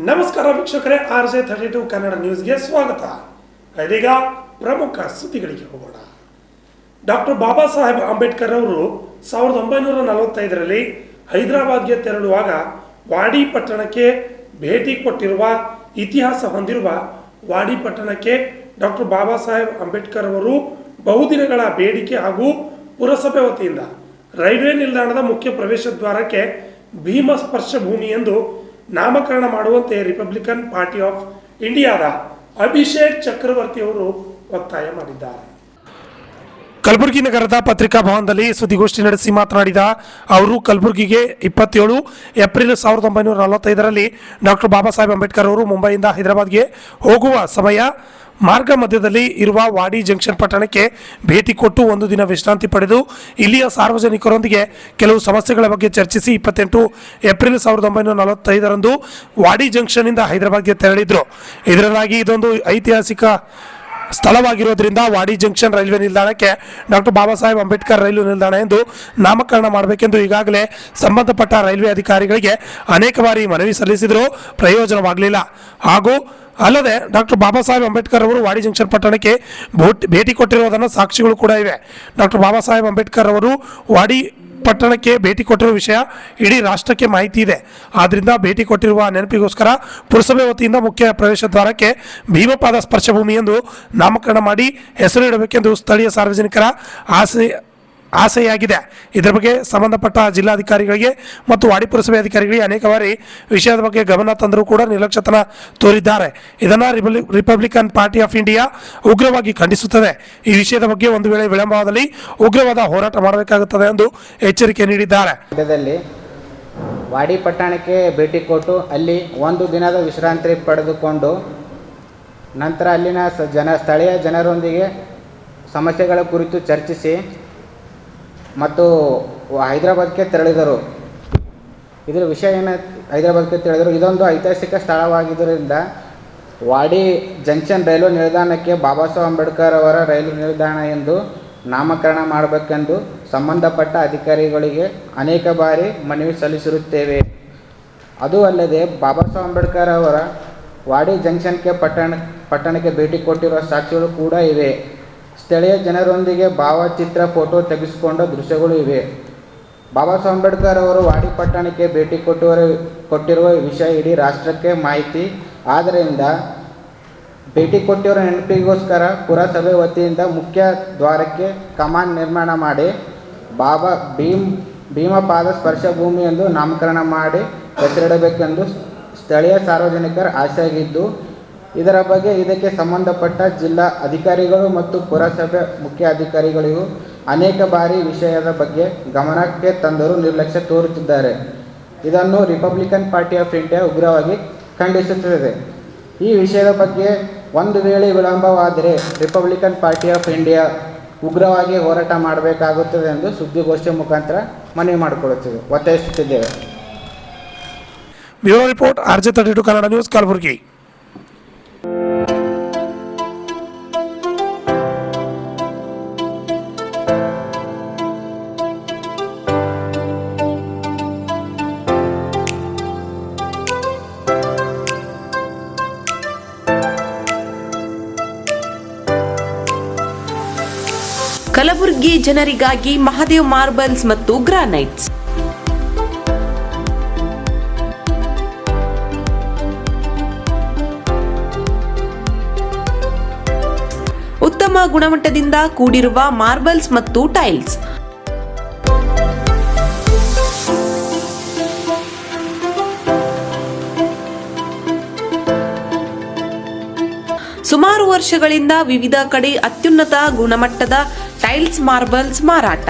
ನಮಸ್ಕಾರ ವೀಕ್ಷಕರೇ, RJ32 ಕನ್ನಡ ನ್ಯೂಸ್ಗೆ ಸ್ವಾಗತ. ಇದೀಗ ಪ್ರಮುಖ ಸುದ್ದಿಗಳಿಗೆ ಹೋಗೋಣ. ಡಾಕ್ಟರ್ ಬಾಬಾ ಸಾಹೇಬ್ ಅಂಬೇಡ್ಕರ್ ಅವರು 1945ರಲ್ಲಿ ಹೈದರಾಬಾದ್ಗೆ ತೆರಳುವಾಗ ವಾಡಿ ಪಟ್ಟಣಕ್ಕೆ ಭೇಟಿ ಕೊಟ್ಟಿರುವ ಇತಿಹಾಸ ಹೊಂದಿರುವ ವಾಡಿ ಪಟ್ಟಣಕ್ಕೆ ಡಾಕ್ಟರ್ ಬಾಬಾ ಸಾಹೇಬ್ ಅಂಬೇಡ್ಕರ್ ಅವರು ಬಹುದಿನಗಳ ಬೇಡಿಕೆ ಹಾಗೂ ಪುರಸಭೆ ವತಿಯಿಂದ ರೈಲ್ವೆ ನಿಲ್ದಾಣದ ಮುಖ್ಯ ಪ್ರವೇಶ ದ್ವಾರಕ್ಕೆ ಭೀಮ ಸ್ಪರ್ಶ ಭೂಮಿ ಎಂದು ನಾಮಕರಣ ಮಾಡುವಂತೆ ರಿಪಬ್ಲಿಕನ್ ಪಾರ್ಟಿ ಆಫ್ ಇಂಡಿಯಾದ ಅಭಿಷೇಕ್ ಚಕ್ರವರ್ತಿ ಅವರು ಒತ್ತಾಯ ಮಾಡಿದ್ದಾರೆ. ಕಲಬುರಗಿ ನಗರದ ಪತ್ರಿಕಾ ಭವನದಲ್ಲಿ ಸುದ್ದಿಗೋಷ್ಠಿ ನಡೆಸಿ ಮಾತನಾಡಿದ ಅವರು, ಕಲಬುರಗಿಗೆ 27 ಏಪ್ರಿಲ್ 1945ರಲ್ಲಿ ಡಾಕ್ಟರ್ ಬಾಬಾ ಸಾಹೇಬ್ ಅಂಬೇಡ್ಕರ್ ಅವರು ಮುಂಬೈಯಿಂದ ಹೈದರಾಬಾದ್ಗೆ ಹೋಗುವ ಸಮಯ ಮಾರ್ಗ ಮಧ್ಯದಲ್ಲಿ ಇರುವ ವಾಡಿ ಜಂಕ್ಷನ್ ಪಟ್ಟಣಕ್ಕೆ ಭೇಟಿ ಕೊಟ್ಟು ಒಂದು ದಿನ ವಿಶ್ರಾಂತಿ ಪಡೆದು ಇಲ್ಲಿಯ ಸಾರ್ವಜನಿಕರೊಂದಿಗೆ ಕೆಲವು ಸಮಸ್ಯೆಗಳ ಬಗ್ಗೆ ಚರ್ಚಿಸಿ 28 ಏಪ್ರಿಲ್ 1945ರಂದು ವಾಡಿ ಜಂಕ್ಷನ್ನಿಂದ ಹೈದರಾಬಾದ್ಗೆ ತೆರಳಿದ್ರು. ಇದರಿಂದಾಗಿ ಇದೊಂದು ಐತಿಹಾಸಿಕ ಸ್ಥಳವಾಗಿರೋದ್ರಿಂದ ವಾಡಿ ಜಂಕ್ಷನ್ ರೈಲ್ವೆ ನಿಲ್ದಾಣಕ್ಕೆ ಡಾಕ್ಟರ್ ಬಾಬಾ ಸಾಹೇಬ್ ಅಂಬೇಡ್ಕರ್ ರೈಲು ನಿಲ್ದಾಣ ಎಂದು ನಾಮಕರಣ ಮಾಡಬೇಕೆಂದು ಈಗಾಗಲೇ ಸಂಬಂಧಪಟ್ಟ ರೈಲ್ವೆ ಅಧಿಕಾರಿಗಳಿಗೆ ಅನೇಕ ಬಾರಿ ಮನವಿ ಸಲ್ಲಿಸಿದರೂ ಪ್ರಯೋಜನವಾಗಲಿಲ್ಲ. ಹಾಗೂ ಅಲ್ಲದೆ ಡಾಕ್ಟರ್ ಬಾಬಾ ಸಾಹೇಬ್ ಅಂಬೇಡ್ಕರ್ ಅವರು ವಾಡಿ ಜಂಕ್ಷನ್ ಪಟ್ಟಣಕ್ಕೆ ಭೇಟಿ ಕೊಟ್ಟಿರುವುದನ್ನು ಸಾಕ್ಷಿಗಳು ಕೂಡ ಇವೆ. ಡಾಕ್ಟರ್ ಬಾಬಾ ಸಾಹೇಬ್ ಅಂಬೇಡ್ಕರ್ ಅವರು ವಾಡಿ ಪಟ್ಟಣಕ್ಕೆ ಭೇಟಿ ಕೊಟ್ಟಿರುವ ವಿಷಯ ಇಡೀ ರಾಷ್ಟ್ರಕ್ಕೆ ಮಾಹಿತಿ ಇದೆ. ಆದ್ದರಿಂದ ಭೇಟಿ ಕೊಟ್ಟಿರುವ ನೆನಪಿಗೋಸ್ಕರ ಪುರಸಭೆ ವತಿಯಿಂದ ಮುಖ್ಯ ಪ್ರವೇಶ ದ್ವಾರಕ್ಕೆ ಭೀಮಪಾದ ಸ್ಪರ್ಶಭೂಮಿ ಎಂದು ನಾಮಕರಣ ಮಾಡಿ ಹೆಸರು ಇಡಬೇಕೆಂದು ಸ್ಥಳೀಯ ಸಾರ್ವಜನಿಕರ ಆಸೆಯಾಗಿದೆ. ಇದರ ಬಗ್ಗೆ ಸಂಬಂಧಪಟ್ಟ ಜಿಲ್ಲಾಧಿಕಾರಿಗಳಿಗೆ ಮತ್ತು ವಾಡಿ ಪುರಸಭೆ ಅಧಿಕಾರಿಗಳಿಗೆ ಅನೇಕ ಬಾರಿ ವಿಷಯದ ಬಗ್ಗೆ ಗಮನ ತಂದರೂ ಕೂಡ ನಿರ್ಲಕ್ಷ್ಯತನ ತೋರಿದ್ದಾರೆ. ಇದನ್ನು ರಿಪಬ್ಲಿಕನ್ ಪಾರ್ಟಿ ಆಫ್ ಇಂಡಿಯಾ ಉಗ್ರವಾಗಿ ಖಂಡಿಸುತ್ತದೆ. ಈ ವಿಷಯದ ಬಗ್ಗೆ ಒಂದು ವೇಳೆ ವಿಳಂಬವಾದಲ್ಲಿ ಉಗ್ರವಾದ ಹೋರಾಟ ಮಾಡಬೇಕಾಗುತ್ತದೆ ಎಂದು ಎಚ್ಚರಿಕೆ ನೀಡಿದ್ದಾರೆ. ವಾಡಿ ಪಟ್ಟಣಕ್ಕೆ ಭೇಟಿ ಕೊಟ್ಟು ಅಲ್ಲಿ ಒಂದು ದಿನದ ವಿಶ್ರಾಂತಿ ಪಡೆದುಕೊಂಡು ನಂತರ ಅಲ್ಲಿನ ಸ್ಥಳೀಯ ಜನರೊಂದಿಗೆ ಸಮಸ್ಯೆಗಳ ಕುರಿತು ಚರ್ಚಿಸಿ ಮತ್ತು ಹೈದರಾಬಾದ್ಗೆ ತೆರಳಿದರು. ಇದರ ವಿಷಯ ಏನು, ಹೈದರಾಬಾದ್ಗೆ ತೆರಳಿದರು. ಇದೊಂದು ಐತಿಹಾಸಿಕ ಸ್ಥಳವಾಗಿದ್ದರಿಂದ ವಾಡಿ ಜಂಕ್ಷನ್ ರೈಲ್ವೆ ನಿಲ್ದಾಣಕ್ಕೆ ಬಾಬಾ ಸಾಹೇಬ್ ಅಂಬೇಡ್ಕರ್ ಅವರ ರೈಲು ನಿಲ್ದಾಣ ಎಂದು ನಾಮಕರಣ ಮಾಡಬೇಕೆಂದು ಸಂಬಂಧಪಟ್ಟ ಅಧಿಕಾರಿಗಳಿಗೆ ಅನೇಕ ಬಾರಿ ಮನವಿ ಸಲ್ಲಿಸಿರುತ್ತೇವೆ. ಅದು ಅಲ್ಲದೆ ಬಾಬಾ ಸಾಹೇಬ್ ಅಂಬೇಡ್ಕರ್ ಅವರ ವಾಡಿ ಜಂಕ್ಷನ್ಗೆ ಪಟ್ಟಣಕ್ಕೆ ಭೇಟಿ ಕೊಟ್ಟಿರುವ ಸಾಕ್ಷಿಗಳು ಕೂಡ ಇವೆ. ಸ್ಥಳೀಯ ಜನರೊಂದಿಗೆ ಭಾವಚಿತ್ರ ಫೋಟೋ ತೆಗೆಸಿಕೊಂಡ ದೃಶ್ಯಗಳು ಇವೆ. ಬಾಬಾ ಸಾಹೇಬ್ ಅಂಬೇಡ್ಕರ್ ಅವರು ವಾಡಿ ಪಟ್ಟಣಕ್ಕೆ ಭೇಟಿ ಕೊಟ್ಟಿರುವ ವಿಷಯ ಇಡೀ ರಾಷ್ಟ್ರಕ್ಕೆ ಮಾಹಿತಿ. ಆದ್ದರಿಂದ ಭೇಟಿ ಕೊಟ್ಟಿರುವ ನೆನಪಿಗೋಸ್ಕರ ಪುರಸಭೆ ವತಿಯಿಂದ ಮುಖ್ಯ ದ್ವಾರಕ್ಕೆ ಕಮಾನ್ ನಿರ್ಮಾಣ ಮಾಡಿ ಭೀಮಪಾದ ಸ್ಪರ್ಶ ಭೂಮಿ ಎಂದು ನಾಮಕರಣ ಮಾಡಿ ಹೆಸರಿಡಬೇಕೆಂದು ಸ್ಥಳೀಯ ಸಾರ್ವಜನಿಕರ ಆಸೆಯಾಗಿದ್ದು, ಇದರ ಬಗ್ಗೆ ಇದಕ್ಕೆ ಸಂಬಂಧಪಟ್ಟ ಜಿಲ್ಲಾ ಅಧಿಕಾರಿಗಳು ಮತ್ತು ಪುರಸಭೆ ಮುಖ್ಯ ಅಧಿಕಾರಿಗಳಿಗೂ ಅನೇಕ ಬಾರಿ ವಿಷಯದ ಬಗ್ಗೆ ಗಮನಕ್ಕೆ ತಂದರೂ ನಿರ್ಲಕ್ಷ್ಯ ತೋರುತ್ತಿದ್ದಾರೆ. ಇದನ್ನು ರಿಪಬ್ಲಿಕನ್ ಪಾರ್ಟಿ ಆಫ್ ಇಂಡಿಯಾ ಉಗ್ರವಾಗಿ ಖಂಡಿಸುತ್ತದೆ. ಈ ವಿಷಯದ ಬಗ್ಗೆ ಒಂದು ವೇಳೆ ವಿಳಂಬವಾದರೆ ರಿಪಬ್ಲಿಕನ್ ಪಾರ್ಟಿ ಆಫ್ ಇಂಡಿಯಾ ಉಗ್ರವಾಗಿ ಹೋರಾಟ ಮಾಡಬೇಕಾಗುತ್ತದೆ ಎಂದು ಸುದ್ದಿಗೋಷ್ಠಿ ಮುಖಾಂತರ ಮನವಿ ಮಾಡಿಕೊಳ್ಳುತ್ತೇವೆ, ಒತ್ತಾಯಿಸುತ್ತಿದ್ದೇವೆ. Bureau report, RJ32 Kannada news, Kalaburagi. Kalaburagi ಜನರಿಗಾಗಿ ಮಹಾದೇವ್ ಮಾರ್ಬಲ್ಸ್ ಮತ್ತು ಗ್ರಾನೈಟ್ಸ್. ಉತ್ತಮ ಗುಣಮಟ್ಟದಿಂದ ಕೂಡಿರುವ ಮಾರ್ಬಲ್ಸ್ ಮತ್ತು ಟೈಲ್ಸ್. ಸುಮಾರು ವರ್ಷಗಳಿಂದ ವಿವಿಧ ಕಡೆ ಅತ್ಯುನ್ನತ ಗುಣಮಟ್ಟದ ಟೈಲ್ಸ್, ಮಾರ್ಬಲ್ಸ್ ಮಾರಾಟ.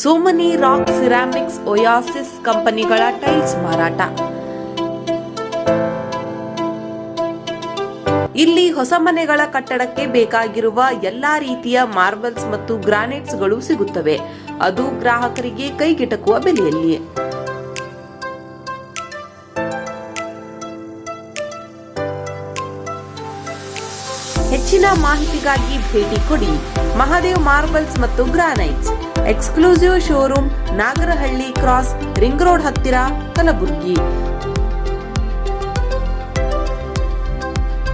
ಸೋಮನಿ ರಾಕ್, ಸಿರಾಮಿಕ್ಸ್, ಒಯಾಸಿಸ್ ಕಂಪನಿಗಳ ಟೈಲ್ಸ್ ಮಾರಾಟ. ಇಲ್ಲಿ ಹೊಸ ಮನೆಗಳ ಕಟ್ಟಡಕ್ಕೆ ಬೇಕಾಗಿರುವ ಎಲ್ಲಾ ರೀತಿಯ ಮಾರ್ಬಲ್ಸ್ ಮತ್ತು ಗ್ರಾನೈಟ್ಸ್ಗಳು ಸಿಗುತ್ತವೆ, ಅದು ಗ್ರಾಹಕರಿಗೆ ಕೈಗೆಟಕುವ ಬೆಲೆಯಲ್ಲಿ. ಹೆಚ್ಚಿನ ಮಾಹಿತಿಗಾಗಿ ಭೇಟಿ ಕೊಡಿ ಮಹಾದೇವ್ ಮಾರ್ಬಲ್ಸ್ ಮತ್ತು granites, exclusive showroom, Nagarahalli cross, ring road ಹತ್ತಿರ, ಕಲಬುರಗಿ.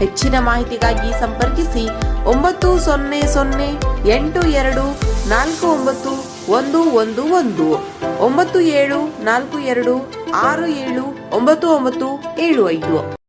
ಹೆಚ್ಚಿನ ಮಾಹಿತಿಗಾಗಿ ಸಂಪರ್ಕಿಸಿ 9008249111 9742679975.